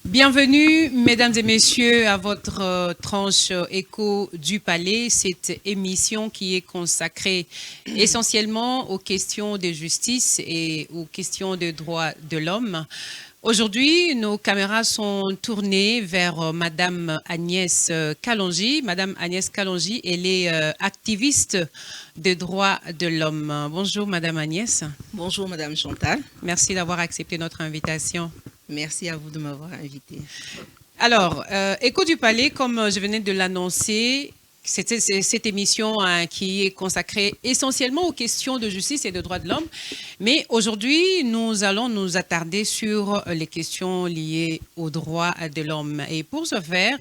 Bienvenue, mesdames et messieurs, à votre tranche Écho du Palais, cette émission qui est consacrée essentiellement aux questions de justice et aux questions de droits de l'homme. Aujourd'hui, nos caméras sont tournées vers Madame Agnès Kalonji. Madame Agnès Kalonji, elle est activiste des droits de l'homme. Bonjour, Madame Agnès. Bonjour, Madame Chantal. Merci d'avoir accepté notre invitation. Merci à vous de m'avoir invité. Alors, Écho du Palais, comme je venais de l'annoncer, c'est cette émission qui est consacrée essentiellement aux questions de justice et de droits de l'homme. Mais aujourd'hui, nous allons nous attarder sur les questions liées aux droits de l'homme. Et pour ce faire,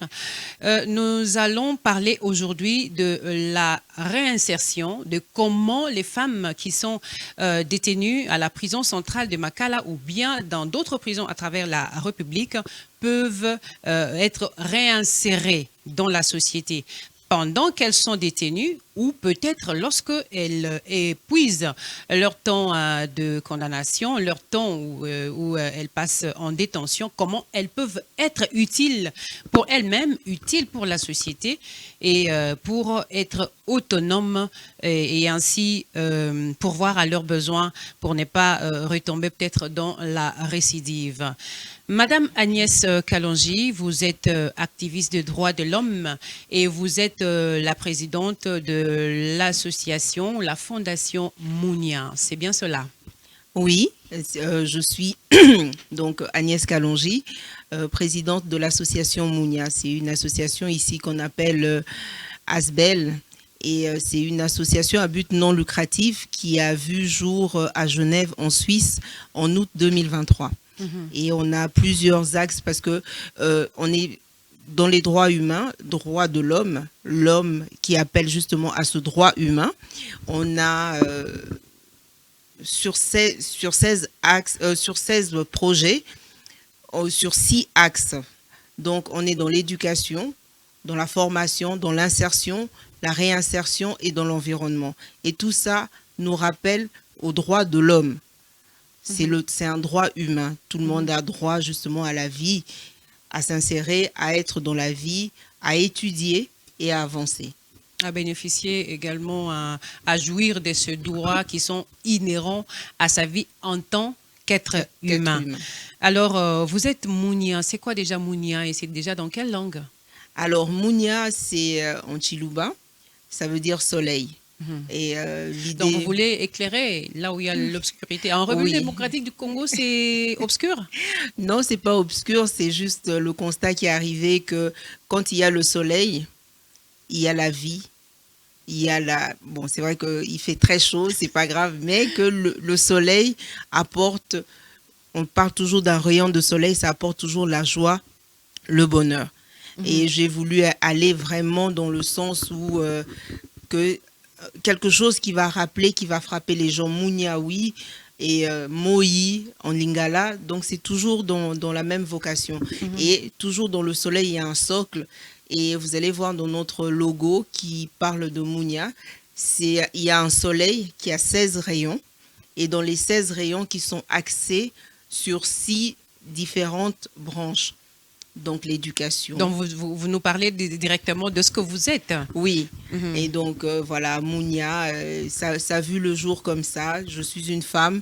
nous allons parler aujourd'hui de la réinsertion, de comment les femmes qui sont détenues à la prison centrale de Makala ou bien dans d'autres prisons à travers la République peuvent être réinsérées dans la société pendant qu'elles sont détenues ou peut-être lorsqu'elles épuisent leur temps de condamnation, leur temps où elles passent en détention, comment elles peuvent être utiles pour elles-mêmes, utiles pour la société et pour être autonomes et ainsi pourvoir à leurs besoins pour ne pas retomber peut-être dans la récidive. Madame Agnès Kalonji, vous êtes activiste des droits de l'homme et vous êtes la présidente de l'association, la Fondation Mounia. C'est bien cela? Oui, je suis donc Agnès Kalonji, présidente de l'association Mounia. C'est une association ici qu'on appelle ASBEL. Et c'est une association à but non lucratif qui a vu jour à Genève, en Suisse, en août 2023. Et on a plusieurs axes parce que on est dans les droits humains, droits de l'homme, l'homme qui appelle justement à ce droit humain. On a sur 16 axes, sur 16 projets, sur 6 axes. Donc on est dans l'éducation, dans la formation, dans l'insertion, la réinsertion et dans l'environnement. Et tout ça nous rappelle aux droits de l'homme. C'est un droit humain. Tout le monde a droit justement à la vie, à s'insérer, à être dans la vie, à étudier et à avancer. À bénéficier également, à jouir de ces droits qui sont inhérents à sa vie en tant qu'être humain. Alors, vous êtes Mounia. C'est quoi déjà Mounia et c'est déjà dans quelle langue? Alors, Mounia, c'est en Chiluba. Ça veut dire soleil. Et donc, vous voulez éclairer là où il y a l'obscurité. En République démocratique du Congo, c'est obscur? Non, c'est pas obscur, c'est juste le constat qui est arrivé que quand il y a le soleil, il y a la vie. Il y a la... Bon, c'est vrai qu'il fait très chaud, c'est pas grave, mais que le soleil apporte... On parle toujours d'un rayon de soleil, ça apporte toujours la joie, le bonheur. Et j'ai voulu aller vraiment dans le sens où... que quelque chose qui va rappeler, qui va frapper les gens, Mouniaoui et Moï en lingala. Donc, c'est toujours dans la même vocation. Et toujours dans le soleil, il y a un socle. Et vous allez voir dans notre logo qui parle de Mounia, il y a un soleil qui a 16 rayons. Et dans les 16 rayons qui sont axés sur 6 différentes branches. Donc, l'éducation. Donc, vous nous parlez directement de ce que vous êtes. Oui. Et donc, voilà, Mounia, ça a vu le jour comme ça. Je suis une femme.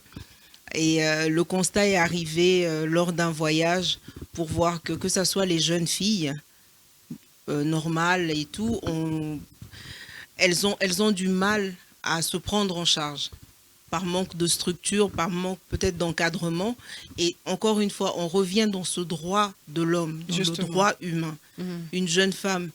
Et le constat est arrivé lors d'un voyage pour voir que ce soit les jeunes filles normales et tout, elles ont du mal à se prendre en charge. Par manque de structure, par manque peut-être d'encadrement. Et encore une fois, on revient dans ce droit de l'homme, dans le droit humain. Une jeune femme,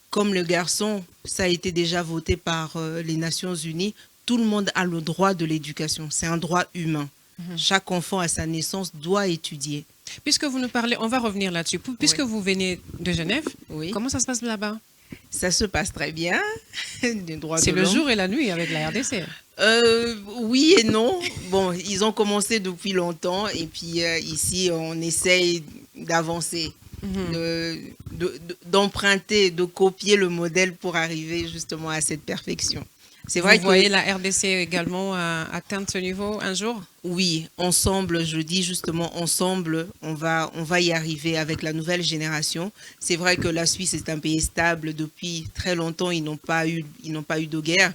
comme le garçon, ça a été déjà voté par les Nations Unies, tout le monde a le droit de l'éducation. C'est un droit humain. Chaque enfant à sa naissance doit étudier. Puisque vous nous parlez, on va revenir là-dessus. Puisque vous venez de Genève, comment ça se passe là-bas? Ça se passe très bien. C'est le jour et la nuit avec la RDC. Oui et non. Bon, ils ont commencé depuis longtemps et puis ici, on essaye d'avancer, d'emprunter, de copier le modèle pour arriver justement à cette perfection. C'est Vous vrai voyez que la RDC également atteindre ce niveau un jour? oui, ensemble, je dis justement ensemble, on va y arriver avec la nouvelle génération. C'est vrai que la Suisse est un pays stable depuis très longtemps, ils n'ont pas eu de guerre.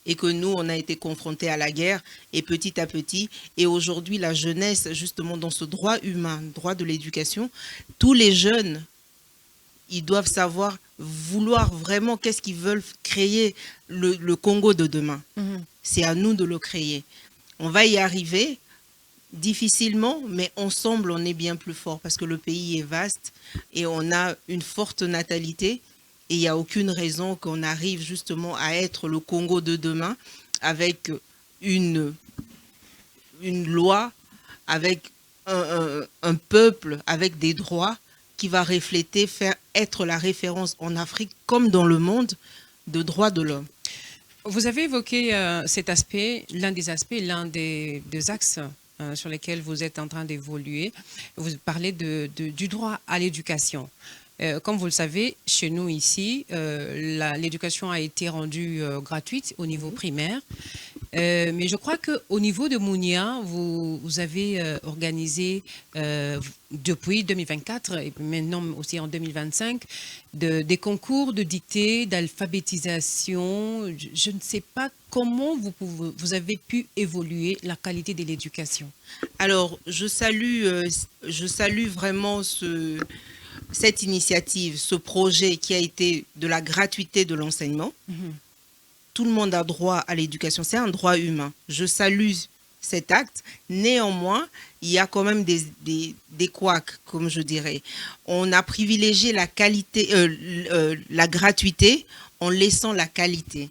Et que nous, on a été confrontés à la guerre, et petit à petit, et aujourd'hui, la jeunesse, justement, dans ce droit humain, droit de l'éducation, tous les jeunes, ils doivent savoir, vouloir vraiment, qu'est-ce qu'ils veulent créer le Congo de demain. Mhm. C'est à nous de le créer. On va y arriver, difficilement, mais ensemble, on est bien plus fort, parce que le pays est vaste, et on a une forte natalité. Et il n'y a aucune raison qu'on arrive justement à être le Congo de demain avec une loi, avec un peuple, avec des droits qui va refléter, faire être la référence en Afrique comme dans le monde de droits de l'homme. Vous avez évoqué cet aspect, l'un des axes sur lesquels vous êtes en train d'évoluer. Vous parlez du droit à l'éducation. Comme vous le savez, chez nous ici, l'éducation a été rendue gratuite au niveau primaire. Mais je crois qu'au niveau de Mounia, vous avez organisé depuis 2024 et maintenant aussi en 2025 des concours de dictée, d'alphabétisation. Je ne sais pas comment vous avez pu évoluer la qualité de l'éducation. Alors, je salue vraiment cette initiative, ce projet qui a été de la gratuité de l'enseignement. Mhm. Tout le monde a droit à l'éducation. C'est un droit humain. Je salue cet acte. Néanmoins, il y a quand même des couacs, comme je dirais. On a privilégié la qualité, la gratuité en laissant la qualité.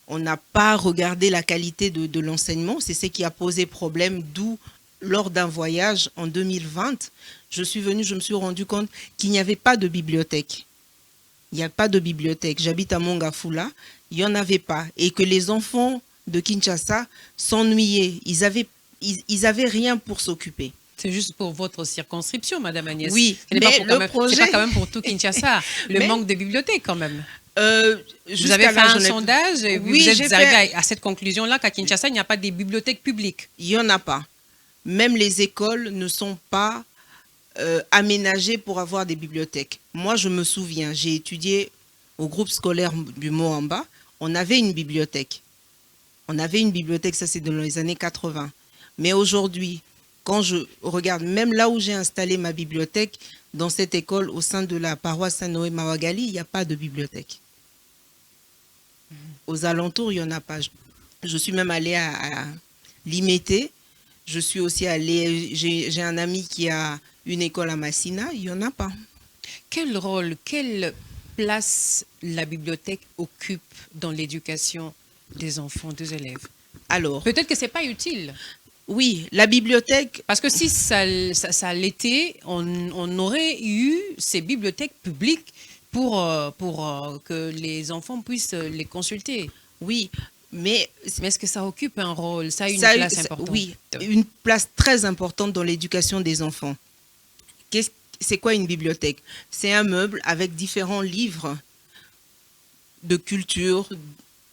On n'a pas regardé la qualité de l'enseignement. C'est ce qui a posé problème, d'où lors d'un voyage en 2020, je suis venue, je me suis rendu compte qu'il n'y avait pas de bibliothèque. Il n'y a pas de bibliothèque. J'habite à Mongafula, il n'y en avait pas. Et que les enfants de Kinshasa s'ennuyaient. Ils avaient rien pour s'occuper. C'est juste pour votre circonscription, Madame Agnès. Oui, mais le projet... C'est pas quand même pour tout Kinshasa. Le manque de bibliothèques quand même. Vous avez fait un sondage et oui, vous êtes arrivé à cette conclusion-là qu'à Kinshasa, il n'y a pas de bibliothèques publiques. Il n'y en a pas. Même les écoles ne sont pas aménagées pour avoir des bibliothèques. Moi, je me souviens, j'ai étudié au groupe scolaire du Moamba. On avait une bibliothèque. On avait une bibliothèque, ça c'est dans les années 80. Mais aujourd'hui, quand je regarde, même là où j'ai installé ma bibliothèque, dans cette école, au sein de la paroisse Saint-Noé Mawagali, il n'y a pas de bibliothèque. Aux alentours, il n'y en a pas. Je suis même allée à Limete. Je suis aussi allée, j'ai un ami qui a une école à Massina, il n'y en a pas. Quel rôle, quelle place la bibliothèque occupe dans l'éducation des enfants, des élèves? Alors, peut-être que ce n'est pas utile. Oui, la bibliothèque... Parce que si ça l'était, on aurait eu ces bibliothèques publiques pour que les enfants puissent les consulter. Oui, mais est-ce que ça occupe un rôle? Ça a une place importante? Oui, une place très importante dans l'éducation des enfants. C'est quoi une bibliothèque? C'est un meuble avec différents livres de culture,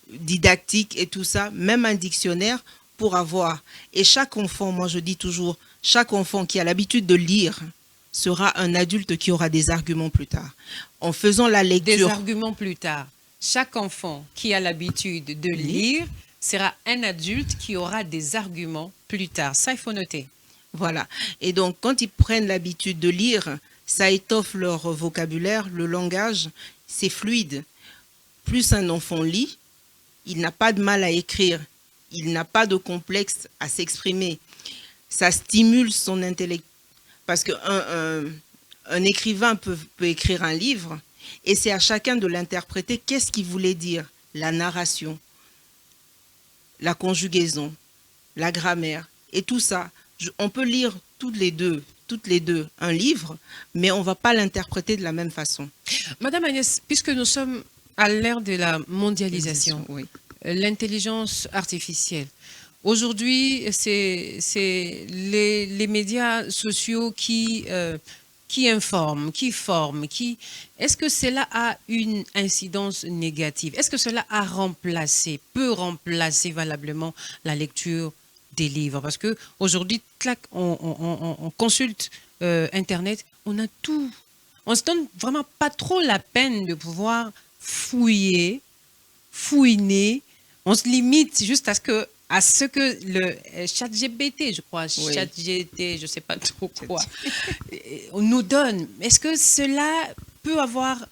didactique et tout ça, même un dictionnaire pour avoir. Et chaque enfant, moi je dis toujours, chaque enfant qui a l'habitude de lire sera un adulte qui aura des arguments plus tard. En faisant la lecture... Des arguments plus tard. Chaque enfant qui a l'habitude de lire sera un adulte qui aura des arguments plus tard. Ça, il faut noter. Voilà. Et donc, quand ils prennent l'habitude de lire, ça étoffe leur vocabulaire, le langage, c'est fluide. Plus un enfant lit, il n'a pas de mal à écrire. Il n'a pas de complexe à s'exprimer. Ça stimule son intellect. Parce qu'un écrivain peut écrire un livre et c'est à chacun de l'interpréter. Qu'est-ce qu'il voulait dire? La narration, la conjugaison, la grammaire et tout ça. On peut lire toutes les deux un livre, mais on ne va pas l'interpréter de la même façon. Madame Agnès, puisque nous sommes à l'ère de la mondialisation, oui. L'intelligence artificielle. Aujourd'hui, c'est les médias sociaux qui qui informe, qui forme, est-ce que cela a une incidence négative? Est-ce que cela peut remplacer valablement la lecture des livres? Parce que aujourd'hui, clac, on consulte Internet, on a tout. On se donne vraiment pas trop la peine de pouvoir fouiller, fouiner. On se limite juste à ce que le ChatGPT, je crois, Oui. ChatGPT, je ne sais pas trop quoi, on nous donne. Est-ce que cela peut avoir,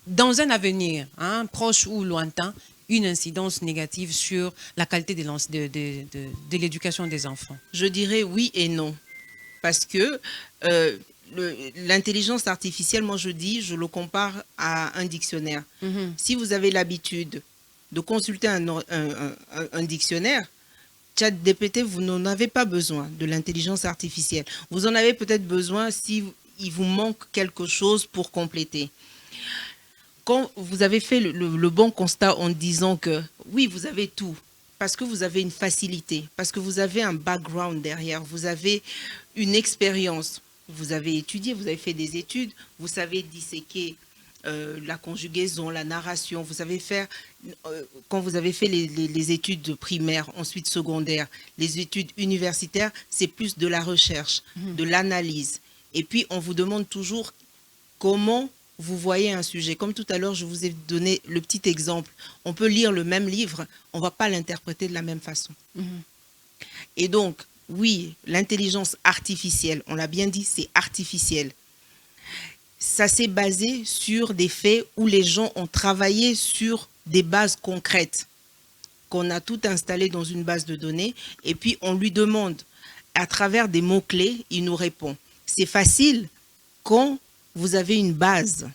dans un avenir, proche ou lointain, une incidence négative sur la qualité de l'éducation des enfants? Je dirais oui et non. Parce que l'intelligence artificielle, moi je le compare à un dictionnaire. Si vous avez l'habitude de consulter un dictionnaire, ChatGPT, vous n'en avez pas besoin de l'intelligence artificielle. Vous en avez peut-être besoin si il vous manque quelque chose pour compléter. Quand vous avez fait le bon constat en disant que oui, vous avez tout, parce que vous avez une facilité, parce que vous avez un background derrière, vous avez une expérience, vous avez étudié, vous avez fait des études, vous savez disséquer la conjugaison, la narration, vous savez faire, quand vous avez fait les études primaires, ensuite secondaires, les études universitaires, c'est plus de la recherche, de l'analyse. Et puis, on vous demande toujours comment vous voyez un sujet. Comme tout à l'heure, je vous ai donné le petit exemple. On peut lire le même livre, on ne va pas l'interpréter de la même façon. Et donc, oui, l'intelligence artificielle, on l'a bien dit, c'est artificiel. Ça s'est basé sur des faits où les gens ont travaillé sur des bases concrètes, qu'on a tout installé dans une base de données, et puis on lui demande, à travers des mots-clés, il nous répond. C'est facile quand vous avez une base.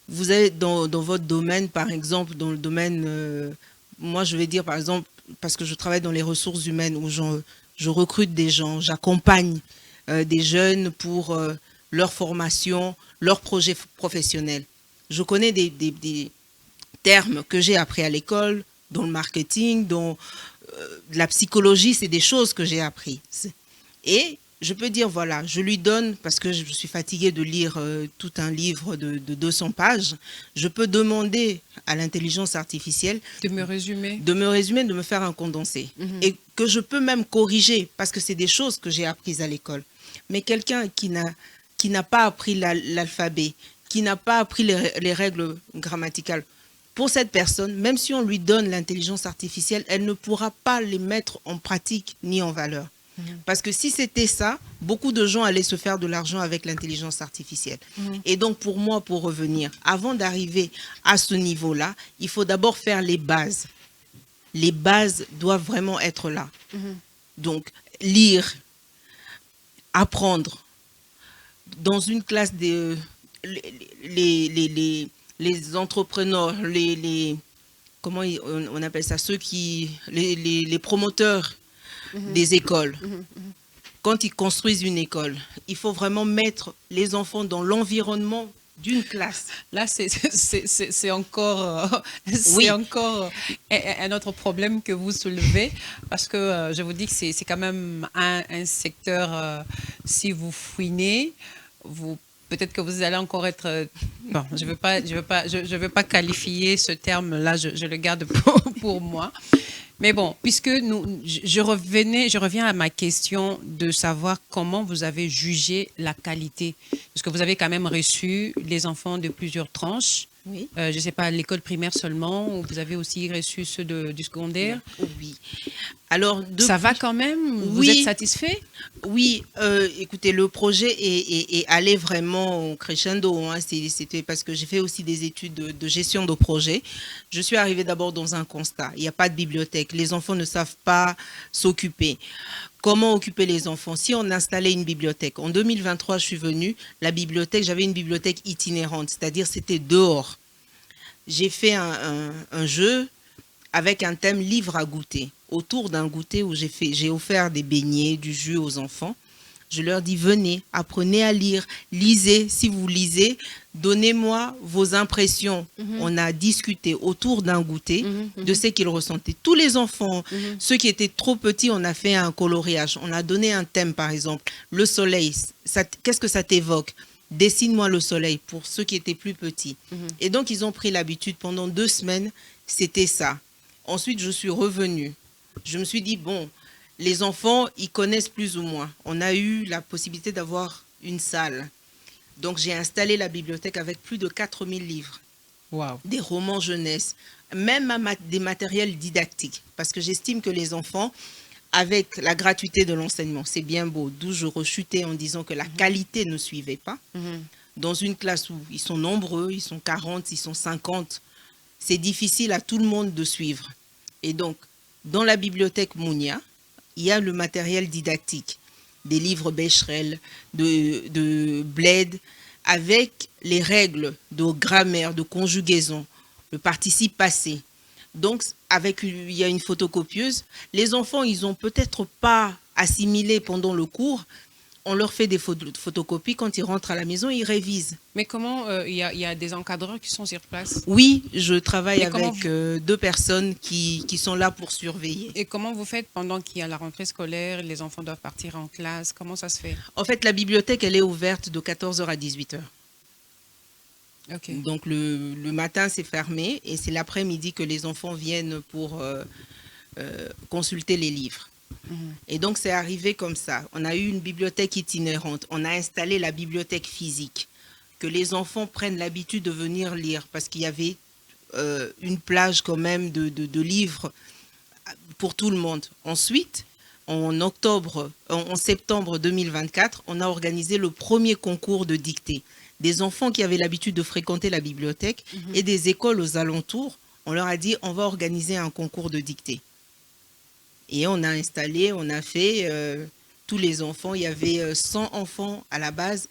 Vous avez dans votre domaine, par exemple, dans le domaine, moi je vais dire par exemple, parce que je travaille dans les ressources humaines, où je recrute des gens, j'accompagne des jeunes pour leur formation, leur projet professionnel. Je connais des termes que j'ai appris à l'école, dans le marketing, dans la psychologie, c'est des choses que j'ai appris. Et je peux dire, voilà, je lui donne, parce que je suis fatiguée de lire tout un livre de 200 pages, je peux demander à l'intelligence artificielle de me résumer, de me faire un condensé. Et que je peux même corriger, parce que c'est des choses que j'ai apprises à l'école. Mais quelqu'un qui n'a pas appris l'alphabet, qui n'a pas appris les règles grammaticales, pour cette personne, même si on lui donne l'intelligence artificielle, elle ne pourra pas les mettre en pratique ni en valeur. Parce que si c'était ça, beaucoup de gens allaient se faire de l'argent avec l'intelligence artificielle. Et donc pour moi, pour revenir, avant d'arriver à ce niveau-là, il faut d'abord faire les bases. Les bases doivent vraiment être là. Donc lire, apprendre. Dans une classe, les entrepreneurs, comment on appelle ça, les promoteurs des écoles, quand ils construisent une école, il faut vraiment mettre les enfants dans l'environnement d'une classe. Là, c'est encore, encore un autre problème que vous soulevez, parce que je vous dis que c'est quand même un secteur, si vous fouinez, peut-être que vous allez encore être... Bon, je ne veux pas qualifier ce terme-là, je le garde pour moi. Mais bon, puisque je reviens à ma question de savoir comment vous avez jugé la qualité. Parce que vous avez quand même reçu les enfants de plusieurs tranches. Oui. Je ne sais pas, l'école primaire seulement, ou vous avez aussi reçu ceux du secondaire. Oui. Alors, ça va quand même? Vous êtes satisfait? Oui, écoutez, le projet est allé vraiment crescendo. C'était parce que j'ai fait aussi des études de gestion de projet. Je suis arrivée d'abord dans un constat. Il n'y a pas de bibliothèque. Les enfants ne savent pas s'occuper. Comment occuper les enfants? Si on installait une bibliothèque, en 2023, je suis venue, la bibliothèque, j'avais une bibliothèque itinérante, c'est-à-dire c'était dehors. J'ai fait un jeu avec un thème livre à goûter. Autour d'un goûter où j'ai offert des beignets, du jus aux enfants. Je leur dis, venez, apprenez à lire, lisez. Si vous lisez, donnez-moi vos impressions. On a discuté autour d'un goûter de ce qu'ils ressentaient. Tous les enfants, ceux qui étaient trop petits, on a fait un coloriage. On a donné un thème, par exemple, le soleil. Qu'est-ce que ça t'évoque? Dessine-moi le soleil pour ceux qui étaient plus petits. Et donc, ils ont pris l'habitude. Pendant 2 semaines, c'était ça. Ensuite, je suis revenue. Je me suis dit, bon, les enfants, ils connaissent plus ou moins. On a eu la possibilité d'avoir une salle. Donc, j'ai installé la bibliothèque avec plus de 4000 livres. Wow. Des romans jeunesse, même des matériels didactiques. Parce que j'estime que les enfants, avec la gratuité de l'enseignement, c'est bien beau. D'où je rechutais en disant que la qualité ne suivait pas. Dans une classe où ils sont nombreux, ils sont 40, ils sont 50, c'est difficile à tout le monde de suivre. Et donc, dans la bibliothèque Mounia, il y a le matériel didactique, des livres Becherel, de Bled, avec les règles de grammaire, de conjugaison, le participe passé. Donc, il y a une photocopieuse. Les enfants, ils n'ont peut-être pas assimilé pendant le cours. On leur fait des photocopies. Quand ils rentrent à la maison, ils révisent. Mais comment il y a des encadreurs qui sont sur place? Oui, je travaille Mais avec 2 personnes qui sont là pour surveiller. Et comment vous faites pendant qu'il y a la rentrée scolaire, les enfants doivent partir en classe? Comment ça se fait? En fait, la bibliothèque, elle est ouverte de 14h à 18h. Okay. Donc, le matin, c'est fermé et c'est l'après-midi que les enfants viennent pour consulter les livres. Et donc, c'est arrivé comme ça. On a eu une bibliothèque itinérante. On a installé la bibliothèque physique. Que les enfants prennent l'habitude de venir lire parce qu'il y avait une plage quand même de livres pour tout le monde. Ensuite, en septembre 2024, on a organisé le premier concours de dictée. Des enfants qui avaient l'habitude de fréquenter la bibliothèque et des écoles aux alentours, on leur a dit on va organiser un concours de dictée. Et on a installé, on a fait tous les enfants. Il y avait 100 enfants à la base.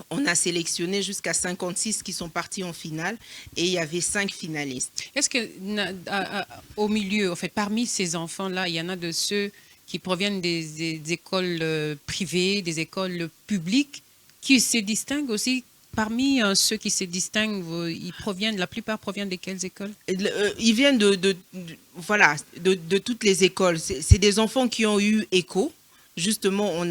On a sélectionné jusqu'à 56 qui sont partis en finale et il y avait 5 finalistes. Est-ce que au milieu, en fait, parmi ces enfants-là, il y en a de ceux qui proviennent des écoles privées, des écoles publiques, qui se distinguent aussi? Parmi ceux qui se distinguent, la plupart proviennent de quelles écoles? Ils viennent de toutes les écoles. C'est des enfants qui ont eu écho. Justement,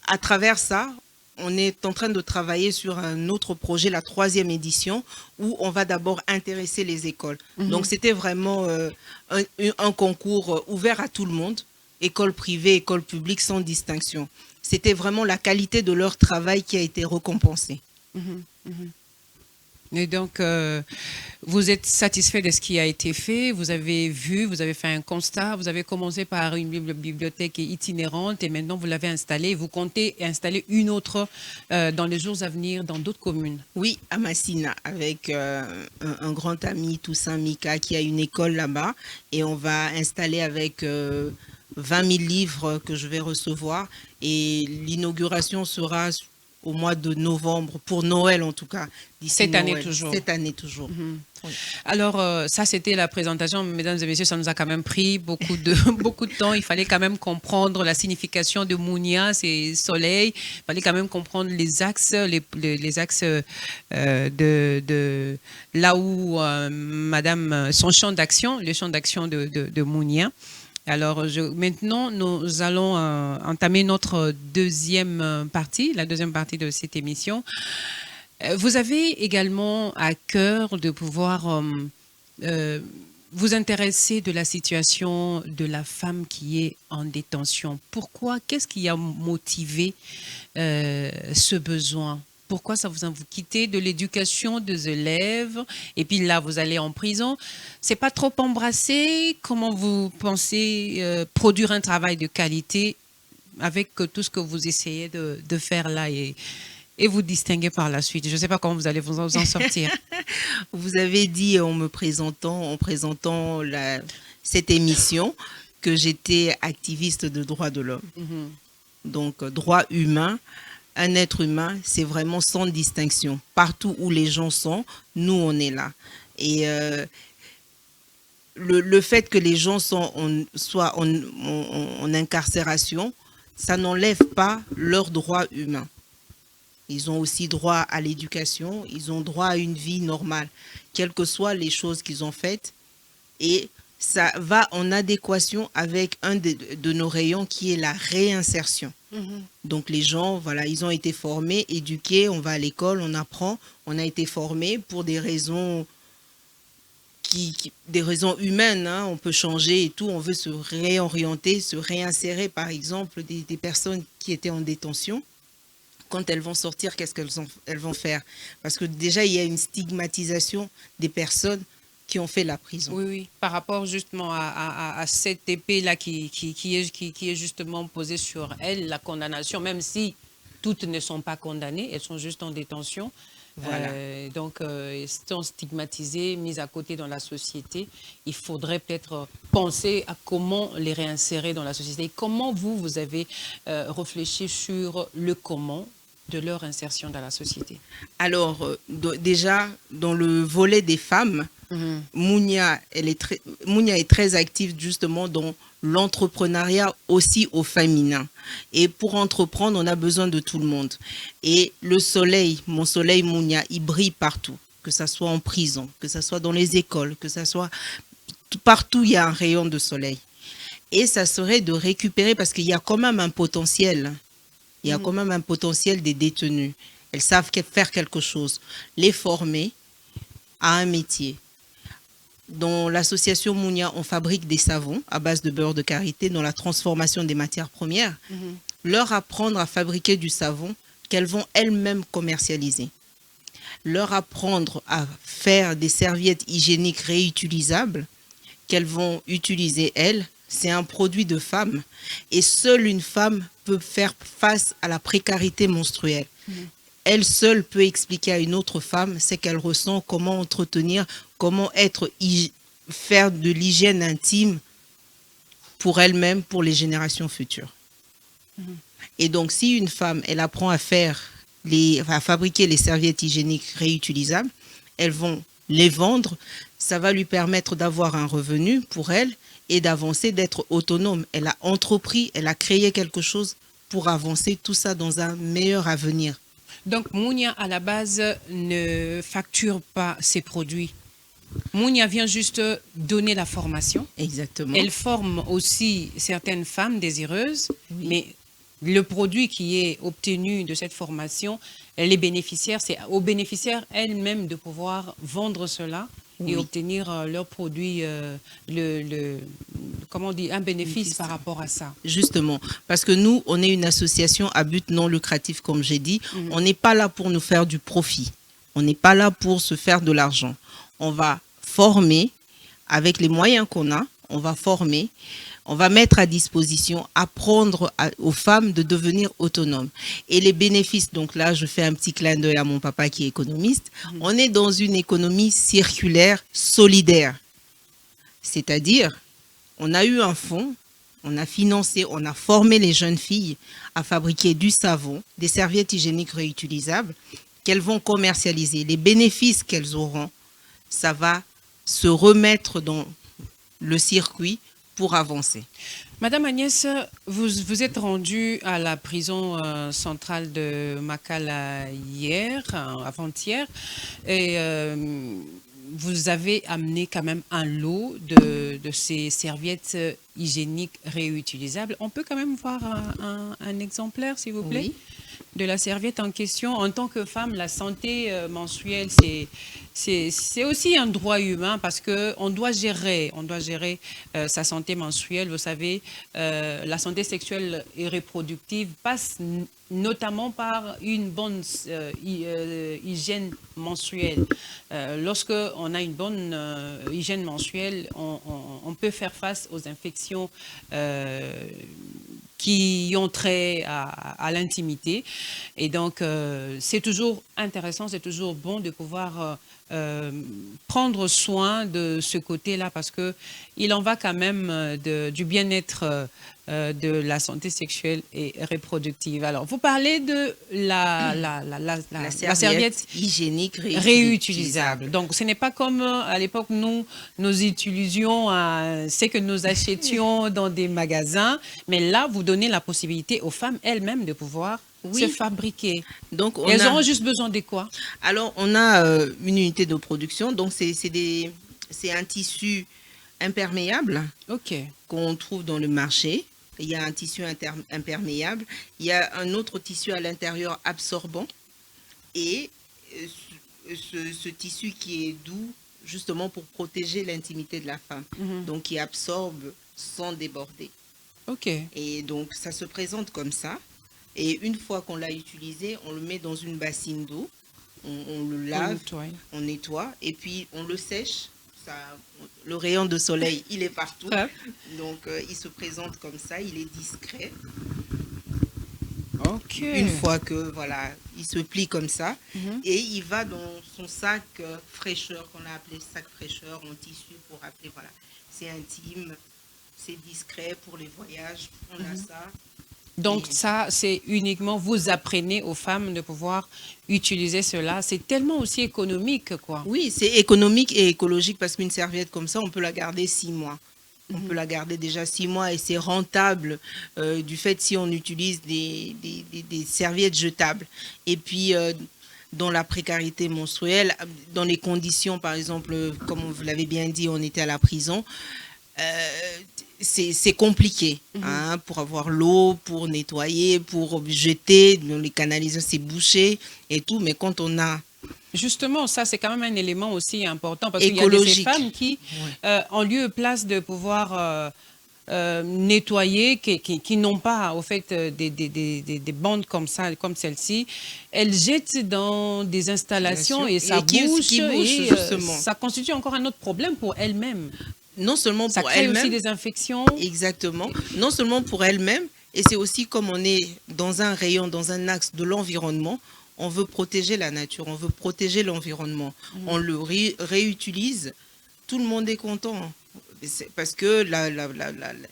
à travers ça, on est en train de travailler sur un autre projet, la 3e édition, où on va d'abord intéresser les écoles. Donc, c'était vraiment un concours ouvert à tout le monde, école privée, école publique, sans distinction. C'était vraiment la qualité de leur travail qui a été récompensée. Et donc, vous êtes satisfait de ce qui a été fait, vous avez vu, vous avez fait un constat, vous avez commencé par une bibliothèque itinérante et maintenant vous l'avez installée, vous comptez installer une autre dans les jours à venir dans d'autres communes? Oui, à Massina, avec un grand ami, Toussaint Mika, qui a une école là-bas et on va installer avec 20 000 livres que je vais recevoir et l'inauguration sera au mois de novembre, pour Noël en tout cas. Cette année toujours. Cette année toujours. Oui. Alors, ça, c'était la présentation. Mesdames et messieurs, ça nous a quand même pris beaucoup de temps. Il fallait quand même comprendre la signification de Mounia, c'est soleil. Il fallait quand même comprendre les axes, les axes de là où Madame, son champ d'action, le champ d'action de Mounia. Alors, maintenant, nous allons entamer notre deuxième partie, la deuxième partie de cette émission. Vous avez également à cœur de pouvoir vous intéresser de la situation de la femme qui est en détention. Pourquoi? Qu'est-ce qui a motivé ce besoin? Pourquoi ça vous quittez de l'éducation des élèves et puis là, vous allez en prison? C'est pas trop embrassé? Comment vous pensez produire un travail de qualité avec tout ce que vous essayez de faire là et vous distinguer par la suite? Je ne sais pas comment vous allez vous en sortir. Vous avez dit en présentant cette émission que j'étais activiste de droits de l'homme. Donc, droits humains. Un être humain, c'est vraiment sans distinction. Partout où les gens sont, nous, on est là. Et le fait que les gens soient en incarcération, ça n'enlève pas leurs droits humains. Ils ont aussi droit à l'éducation, ils ont droit à une vie normale, quelles que soient les choses qu'ils ont faites. Et ça va en adéquation avec un de nos rayons qui est la réinsertion. Donc les gens, voilà, ils ont été formés, éduqués, on va à l'école, on apprend, on a été formés pour des raisons des raisons humaines, hein, on peut changer et tout, on veut se réorienter, se réinsérer, par exemple, des personnes qui étaient en détention. Quand elles vont sortir, qu'est-ce qu'elles vont faire? Parce que déjà, il y a une stigmatisation des personnes qui ont fait la prison. Oui, oui, par rapport justement à cette épée-là qui est justement posée sur elle, la condamnation, même si toutes ne sont pas condamnées, elles sont juste en détention. Voilà. Donc, étant stigmatisées, mises à côté dans la société, il faudrait peut-être penser à comment les réinsérer dans la société. Et comment vous avez réfléchi sur le comment de leur insertion dans la société? Alors, déjà, dans le volet des femmes, Mounia est très active justement dans l'entrepreneuriat aussi au féminin. Et pour entreprendre, on a besoin de tout le monde. Et le soleil, mon soleil Mounia, il brille partout. Que ça soit en prison, que ça soit dans les écoles, que ça soit partout, il y a un rayon de soleil. Et ça serait de récupérer, parce qu'il y a quand même un potentiel. Il y a quand même un potentiel des détenus. Elles savent faire quelque chose. Les former à un métier. Dans l'association Mounia, on fabrique des savons à base de beurre de karité dans la transformation des matières premières. Leur apprendre à fabriquer du savon qu'elles vont elles-mêmes commercialiser. Leur apprendre à faire des serviettes hygiéniques réutilisables qu'elles vont utiliser elles. C'est un produit de femme et seule une femme peut faire face à la précarité menstruelle. Elle seule peut expliquer à une autre femme ce qu'elle ressent, comment entretenir, comment faire de l'hygiène intime pour elle-même, pour les générations futures. Et donc, si une femme, elle apprend à fabriquer les serviettes hygiéniques réutilisables, elles vont les vendre, ça va lui permettre d'avoir un revenu pour elle et d'avancer, d'être autonome. Elle a entrepris, elle a créé quelque chose pour avancer, tout ça dans un meilleur avenir. Donc, Mounia, à la base, ne facture pas ses produits. Mounia vient juste donner la formation. Exactement. Elle forme aussi certaines femmes désireuses, mais le produit qui est obtenu de cette formation, les bénéficiaires, c'est aux bénéficiaires elles-mêmes de pouvoir vendre cela et obtenir leur produit, comment on dit, un bénéfice par rapport à ça. Justement, parce que nous, on est une association à but non lucratif, comme j'ai dit. On n'est pas là pour nous faire du profit. On n'est pas là pour se faire de l'argent. On va former avec les moyens qu'on a. On va former. On va mettre à disposition, apprendre aux femmes de devenir autonomes. Et les bénéfices, donc là, je fais un petit clin d'œil à mon papa qui est économiste. On est dans une économie circulaire, solidaire. C'est-à-dire, on a eu un fonds, on a financé, on a formé les jeunes filles à fabriquer du savon, des serviettes hygiéniques réutilisables qu'elles vont commercialiser. Les bénéfices qu'elles auront, ça va se remettre dans le circuit pour avancer. Madame Agnès, vous êtes rendue à la prison centrale de Makala avant-hier, et vous avez amené quand même un lot de ces serviettes hygiéniques réutilisables. On peut quand même voir un exemplaire, s'il vous plaît, de la serviette en question. En tant que femme, la santé menstruelle, c'est aussi un droit humain parce qu'on doit gérer sa santé menstruelle. Vous savez, la santé sexuelle et reproductive passe notamment par une bonne hygiène menstruelle. Lorsque on a une bonne hygiène menstruelle, on peut faire face aux infections qui ont trait à l'intimité. Et donc, c'est toujours intéressant, c'est toujours bon de pouvoir prendre soin de ce côté-là parce que il en va quand même du bien-être de la santé sexuelle et reproductive. Alors, vous parlez de la serviette hygiénique réutilisable. Donc, ce n'est pas comme à l'époque, nous utilisions, c'est que nous achetions dans des magasins, mais là, vous donnez la possibilité aux femmes elles-mêmes de pouvoir se fabriquer. Donc, elles auront juste besoin de quoi? Alors, on a une unité de production, donc c'est un tissu imperméable qu'on trouve dans le marché. Il y a un tissu imperméable, il y a un autre tissu à l'intérieur absorbant et ce tissu qui est doux justement pour protéger l'intimité de la femme, donc qui absorbe sans déborder. Et donc ça se présente comme ça et une fois qu'on l'a utilisé, on le met dans une bassine d'eau, on le lave, on nettoie et puis on le sèche. Le rayon de soleil, il est partout. Donc, il se présente comme ça, il est discret. Une fois que, voilà, il se plie comme ça. Et il va dans son sac fraîcheur, qu'on a appelé sac fraîcheur en tissu pour appeler, voilà. C'est intime, c'est discret pour les voyages, on a ça. Donc ça, c'est uniquement, vous apprenez aux femmes de pouvoir utiliser cela. C'est tellement aussi économique, quoi. Oui, c'est économique et écologique parce qu'une serviette comme ça, on peut la garder 6 mois. On peut la garder déjà 6 mois et c'est rentable du fait si on utilise des serviettes jetables. Et puis, dans la précarité menstruelle, dans les conditions, par exemple, comme vous l'avez bien dit, on était à la prison, c'est compliqué pour avoir l'eau, pour nettoyer, pour jeter, dans les canalisations, c'est bouché et tout. Mais quand on a... Justement, ça, c'est quand même un élément aussi important parce qu'il y a des femmes qui, en lieu et place de pouvoir nettoyer, qui n'ont pas, au fait, des bandes comme ça, comme celle-ci, elles jettent dans des installations et ça bouche et ça constitue encore un autre problème pour elles-mêmes. Non seulement pour elles-mêmes. Ça crée aussi des infections. Exactement. Non seulement pour elles-mêmes, et c'est aussi comme on est dans un rayon, dans un axe de l'environnement, on veut protéger la nature, on veut protéger l'environnement. On le réutilise, tout le monde est content. Parce que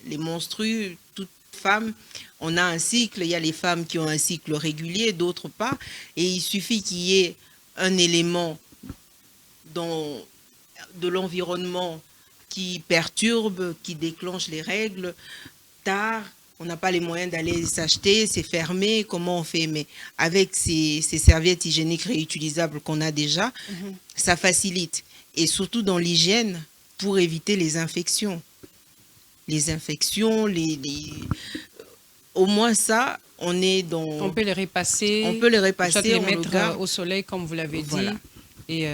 les menstrues, toute femme, on a un cycle, il y a les femmes qui ont un cycle régulier, d'autres pas. Et il suffit qu'il y ait un élément de l'environnement qui perturbe, qui déclenche les règles, tard, on n'a pas les moyens d'aller s'acheter, c'est fermé, comment on fait? Mais avec ces serviettes hygiéniques réutilisables qu'on a déjà, ça facilite. Et surtout dans l'hygiène, pour éviter les infections. Les infections, au moins ça, on est dans... On peut les repasser. On peut les repasser, les mettre au soleil, comme vous l'avez dit. Et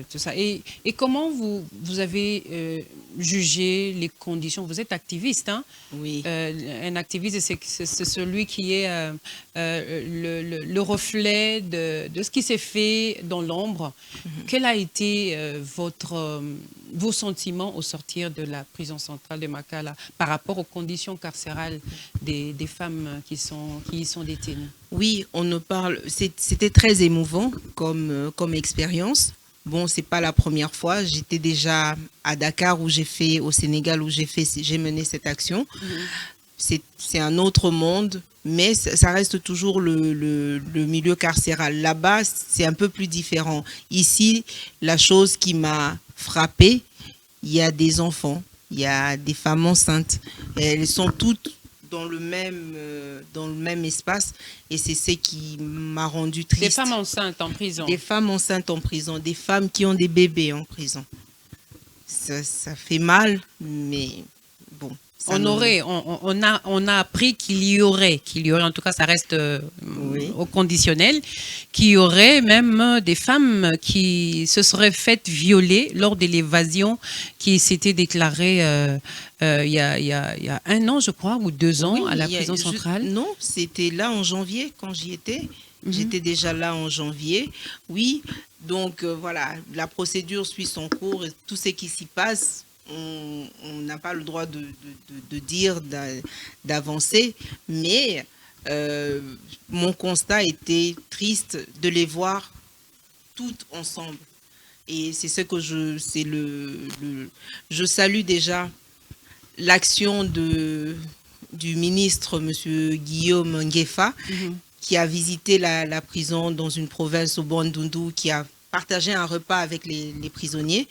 tout ça. Et comment vous avez jugé les conditions? Vous êtes activiste, hein? Oui. Un activiste, c'est celui qui est le reflet de ce qui s'est fait dans l'ombre. Quel a été vos sentiments au sortir de la prison centrale de Makala par rapport aux conditions carcérales des femmes qui y sont détenues? Oui, c'était très émouvant comme expérience. Bon, c'est pas la première fois. J'étais déjà à Dakar au Sénégal où j'ai mené cette action. C'est un autre monde, mais ça reste toujours le milieu carcéral. Là-bas, c'est un peu plus différent. Ici, la chose qui m'a frappée, il y a des enfants, il y a des femmes enceintes. Elles sont toutes dans le même espace et c'est ce qui m'a rendu triste. Des femmes enceintes en prison. Des femmes enceintes en prison, des femmes qui ont des bébés en prison. Ça fait mal, mais bon. On a appris qu'il y aurait, en tout cas ça reste au conditionnel, qu'il y aurait même des femmes qui se seraient faites violer lors de l'évasion qui s'était déclarée il y a 1 an, je crois, ou 2 ans à la prison centrale. Non, c'était là en janvier quand j'y étais. J'étais déjà là en janvier, oui. Donc voilà, la procédure suit son cours et tout ce qui s'y passe, on n'a pas le droit de dire, d'avancer, mais mon constat était triste de les voir toutes ensemble. Et c'est ce que je salue déjà l'action du ministre, Monsieur Guillaume Nguefa, qui a visité la prison dans une province au Bandundu, qui a partagé un repas avec les prisonniers.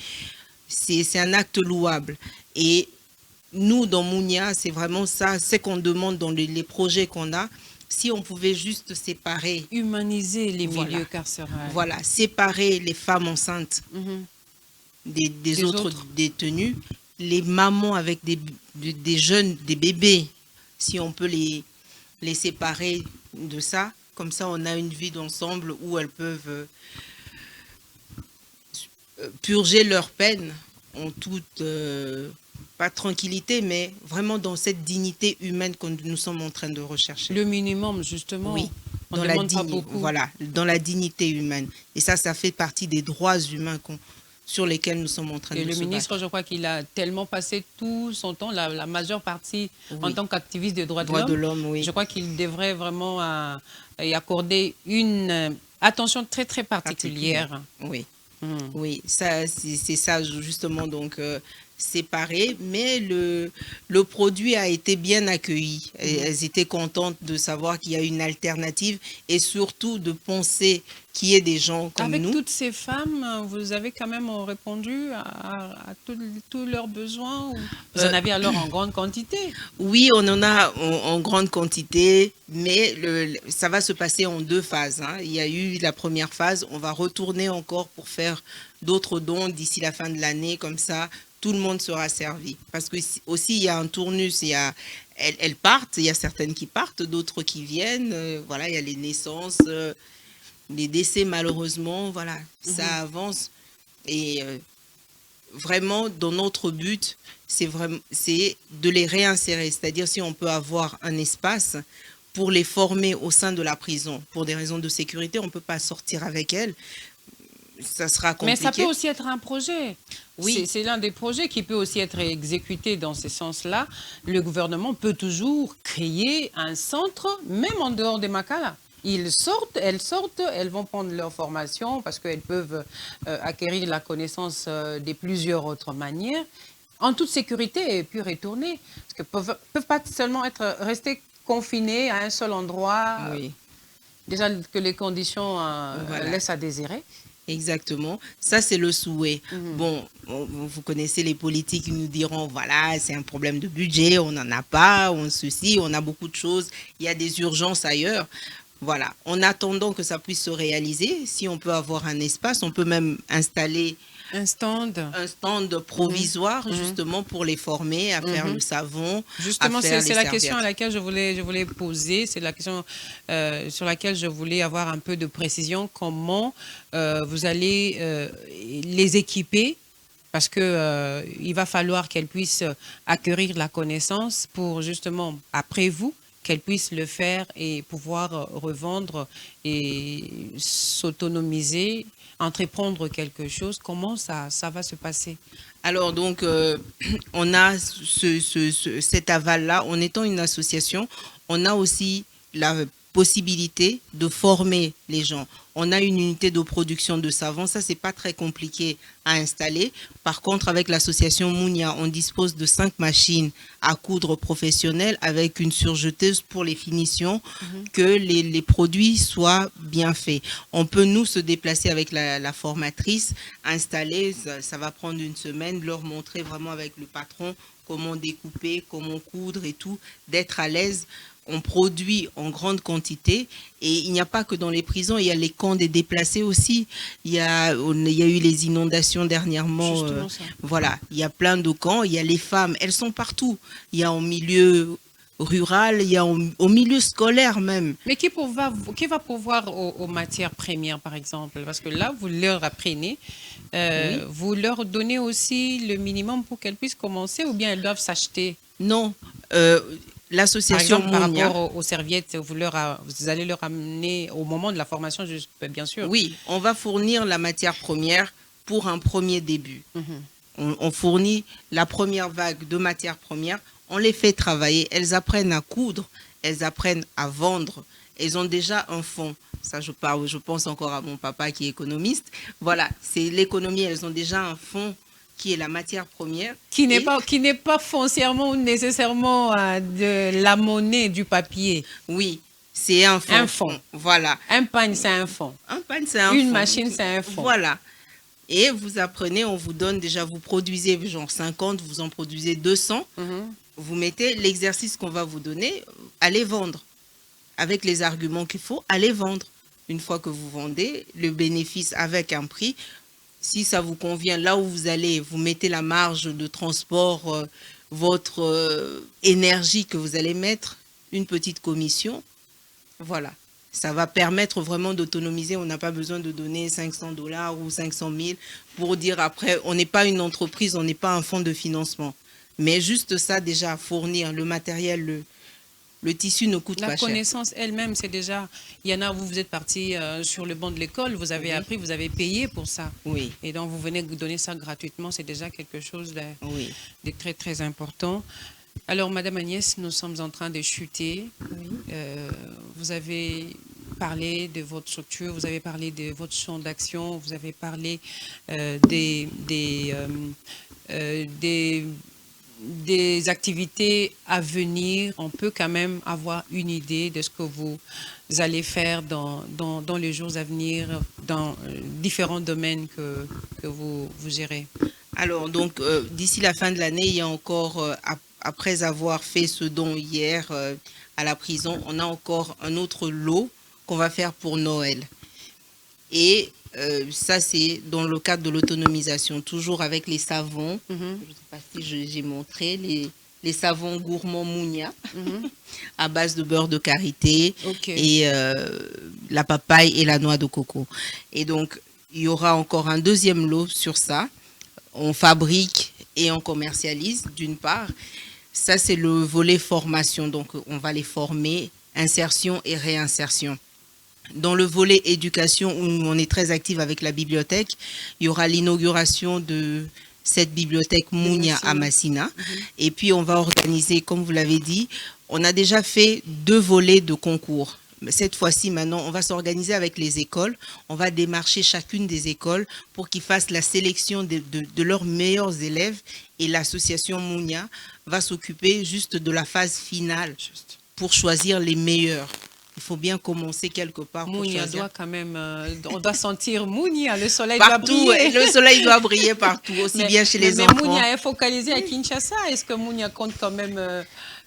C'est un acte louable. Et nous, dans Mounia, c'est vraiment ça, c'est qu'on demande dans les projets qu'on a. Si on pouvait juste séparer... Humaniser les milieux carcérales. Voilà, séparer les femmes enceintes des autres détenus, les mamans avec des jeunes, des bébés, si on peut les séparer de ça, comme ça on a une vie d'ensemble où elles peuvent purger leur peine en toute... pas tranquillité, mais vraiment dans cette dignité humaine que nous sommes en train de rechercher. Le minimum, justement. Oui, on demande pas beaucoup. Voilà, dans la dignité humaine. Et ça fait partie des droits humains sur lesquels nous sommes en train de se battre. Et le ministre, je crois qu'il a tellement passé tout son temps, la majeure partie, en tant qu'activiste des droits de l'homme. Oui. Je crois qu'il devrait vraiment y accorder une attention très, très particulière. Oui, oui, c'est ça justement, donc... séparés, mais le produit a été bien accueilli. Elles étaient contentes de savoir qu'il y a une alternative et surtout de penser qu'il y ait des gens comme nous. Avec toutes ces femmes, vous avez quand même répondu à tous leurs besoins? Vous en avez alors en grande quantité? Oui, on en a en grande quantité, mais ça va se passer en 2 phases. Il y a eu la première phase, on va retourner encore pour faire d'autres dons d'ici la fin de l'année, comme ça tout le monde sera servi. Parce que aussi, il y a un tournus, elles partent, il y a certaines qui partent, d'autres qui viennent. Voilà, il y a les naissances, les décès malheureusement, voilà, ça avance. Et vraiment, dans notre but, c'est de les réinsérer. C'est-à-dire si on peut avoir un espace pour les former au sein de la prison. Pour des raisons de sécurité, on ne peut pas sortir avec elles. Ça sera compliqué. Mais ça peut aussi être un projet. Oui. C'est l'un des projets qui peut aussi être exécuté dans ce sens-là. Le gouvernement peut toujours créer un centre, même en dehors des Makala. Elles sortent, elles vont prendre leur formation parce qu'elles peuvent acquérir la connaissance de plusieurs autres manières, en toute sécurité, et puis retourner. Parce qu'elles ne peuvent pas seulement rester confinées à un seul endroit. Oui. Déjà que les conditions laissent à désirer. Exactement. Ça, c'est le souhait. Bon, vous connaissez les politiques qui nous diront, voilà, c'est un problème de budget, on n'en a pas, on a beaucoup de choses, il y a des urgences ailleurs. Voilà. En attendant que ça puisse se réaliser, si on peut avoir un espace, on peut même installer un stand provisoire, justement, pour les former à faire le savon. Justement, c'est la question à laquelle je voulais poser. C'est la question sur laquelle je voulais avoir un peu de précision. Comment vous allez les équiper? Parce que il va falloir qu'elles puissent acquérir la connaissance pour, justement, après vous, qu'elles puissent le faire et pouvoir revendre et s'autonomiser, entreprendre quelque chose. Comment ça va se passer? Alors donc, on a cet aval-là. En étant une association, on a aussi la possibilité de former les gens. On a une unité de production de savon, ça c'est pas très compliqué à installer. Par contre, avec l'association Mounia, on dispose de 5 machines à coudre professionnelles avec une surjeteuse pour les finitions, que les produits soient bien faits. On peut nous se déplacer avec la formatrice, installer, ça va prendre une semaine, leur montrer vraiment avec le patron comment découper, comment coudre et tout, d'être à l'aise. On produit en grande quantité et il n'y a pas que dans les prisons, il y a les camps des déplacés aussi. Il y a eu les inondations dernièrement. Voilà, il y a plein de camps. Il y a les femmes, elles sont partout. Il y a en milieu rural, il y a au milieu scolaire même. Mais qui va pouvoir aux matières premières, par exemple? Parce que là, vous leur apprenez, vous leur donnez aussi le minimum pour qu'elles puissent commencer ou bien elles doivent s'acheter? Non. L'association Mounia, par rapport aux serviettes, vous allez leur amener au moment de la formation, bien sûr. Oui, on va fournir la matière première pour un premier début. On fournit la première vague de matières premières, on les fait travailler, elles apprennent à coudre, elles apprennent à vendre elles ont déjà un fonds. Ça, je pense encore à mon papa qui est économiste. Voilà, c'est l'économie, elles ont déjà un fonds qui est la matière première. Qui n'est pas foncièrement ou nécessairement de la monnaie, du papier. Oui, c'est un fonds. Un fonds. Voilà. Un pagne, c'est un fonds. Un pagne, c'est un fonds. Une machine, c'est un fonds. Voilà. Et vous apprenez, on vous donne déjà, vous produisez genre 50, vous en produisez 200. Vous mettez l'exercice qu'on va vous donner, allez vendre. Avec les arguments qu'il faut, allez vendre. Une fois que vous vendez, le bénéfice avec un prix, si ça vous convient, là où vous allez, vous mettez la marge de transport, votre énergie que vous allez mettre, une petite commission. Voilà. Ça va permettre vraiment d'autonomiser. On n'a pas besoin de donner 500 $ ou 500 000 pour dire après, on n'est pas une entreprise, on n'est pas un fonds de financement. Mais juste ça, déjà, fournir le matériel, le tissu ne coûte pas cher. La connaissance elle-même, c'est déjà... Il y en a, vous êtes parti sur le banc de l'école, vous avez appris, vous avez payé pour ça. Oui. Et donc, vous venez donner ça gratuitement, c'est déjà quelque chose de très, très important. Alors, Madame Agnès, nous sommes en train de chuter. Oui. Vous avez parlé de votre structure, vous avez parlé de votre champ d'action, vous avez parlé des activités à venir. On peut quand même avoir une idée de ce que vous allez faire dans les jours à venir, dans différents domaines que vous gérez. Alors, donc, d'ici la fin de l'année, il y a encore, après avoir fait ce don hier à la prison, on a encore un autre lot qu'on va faire pour Noël. Et ça, c'est dans le cadre de l'autonomisation, toujours avec les savons. Je ne sais pas si j'ai montré, les savons gourmands Mounia, à base de beurre de karité et la papaye et la noix de coco. Et donc, il y aura encore un deuxième lot sur ça. On fabrique et on commercialise, d'une part. Ça, c'est le volet formation. Donc, on va les former, insertion et réinsertion. Dans le volet éducation, où on est très actif avec la bibliothèque, il y aura l'inauguration de cette bibliothèque Mounia à Massina. Et puis, on va organiser, comme vous l'avez dit, on a déjà fait 2 volets de concours. Cette fois-ci, maintenant, on va s'organiser avec les écoles. On va démarcher chacune des écoles pour qu'ils fassent la sélection de leurs meilleurs élèves. Et l'association Mounia va s'occuper juste de la phase finale pour choisir les meilleurs. Il faut bien commencer quelque part. Mounia doit quand même, on doit sentir Mounia, le soleil partout, doit briller. Le soleil doit briller partout, aussi bien chez les enfants. Mais Mounia est focalisé à Kinshasa. Est-ce que Mounia compte quand même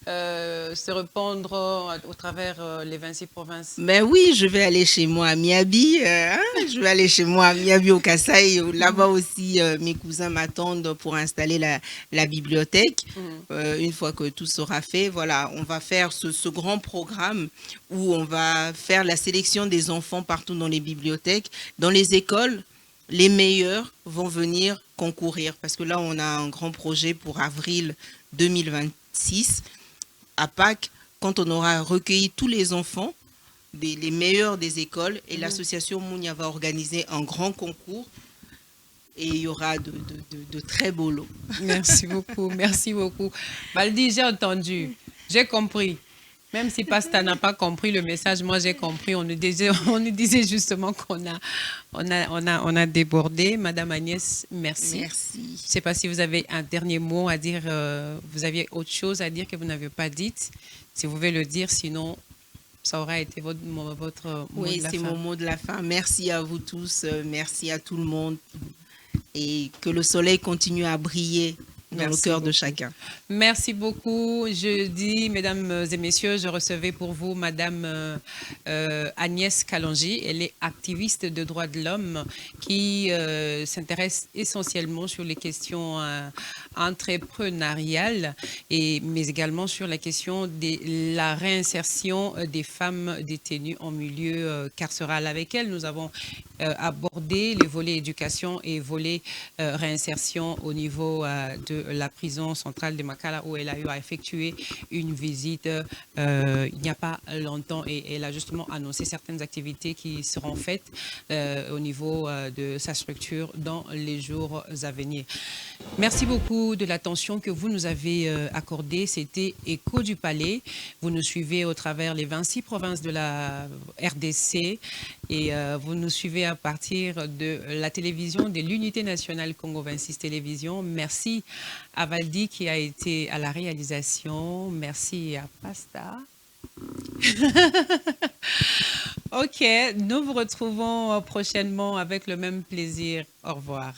se répandre au travers les 26 provinces? Mais oui, je vais aller chez moi à Miabi. Je vais aller chez moi à Miabi au Kasaï. Là-bas aussi, mes cousins m'attendent pour installer la bibliothèque. Une fois que tout sera fait, voilà, on va faire ce grand programme où on va faire la sélection des enfants partout dans les bibliothèques. Dans les écoles, les meilleurs vont venir concourir parce que là, on a un grand projet pour avril 2026. À Pâques, quand on aura recueilli tous les enfants, les meilleurs des écoles, et l'association Mounia va organiser un grand concours et il y aura de très beaux lots. Merci beaucoup, merci beaucoup. Baldi, j'ai entendu, j'ai compris. Même si Pasta n'a pas compris le message, moi j'ai compris. On nous disait justement qu'on a débordé. Madame Agnès, merci. Merci. Je ne sais pas si vous avez un dernier mot à dire, vous aviez autre chose à dire que vous n'avez pas dit. Si vous voulez le dire, sinon ça aura été votre mot de la fin. Oui, c'est mon mot de la fin. Merci à vous tous, merci à tout le monde et que le soleil continue à briller dans le cœur de chacun. Merci beaucoup. Je dis, mesdames et messieurs, je recevais pour vous Madame Agnès Kalonji. Elle est activiste de droits de l'homme qui s'intéresse essentiellement sur les questions entrepreneuriales, mais également sur la question de la réinsertion des femmes détenues en milieu carcéral. Avec elle, nous avons abordé les volets éducation et volets réinsertion au niveau de la prison centrale de Makala, où elle a eu à effectuer une visite il n'y a pas longtemps, et elle a justement annoncé certaines activités qui seront faites au niveau de sa structure dans les jours à venir. Merci beaucoup beaucoup de l'attention que vous nous avez accordée. C'était Écho du Palais. Vous nous suivez au travers les 26 provinces de la RDC et vous nous suivez à partir de la télévision de l'Unité nationale Congo 26 Télévision. Merci à Valdi qui a été à la réalisation. Merci à Pasta. Ok, nous vous retrouvons prochainement avec le même plaisir. Au revoir.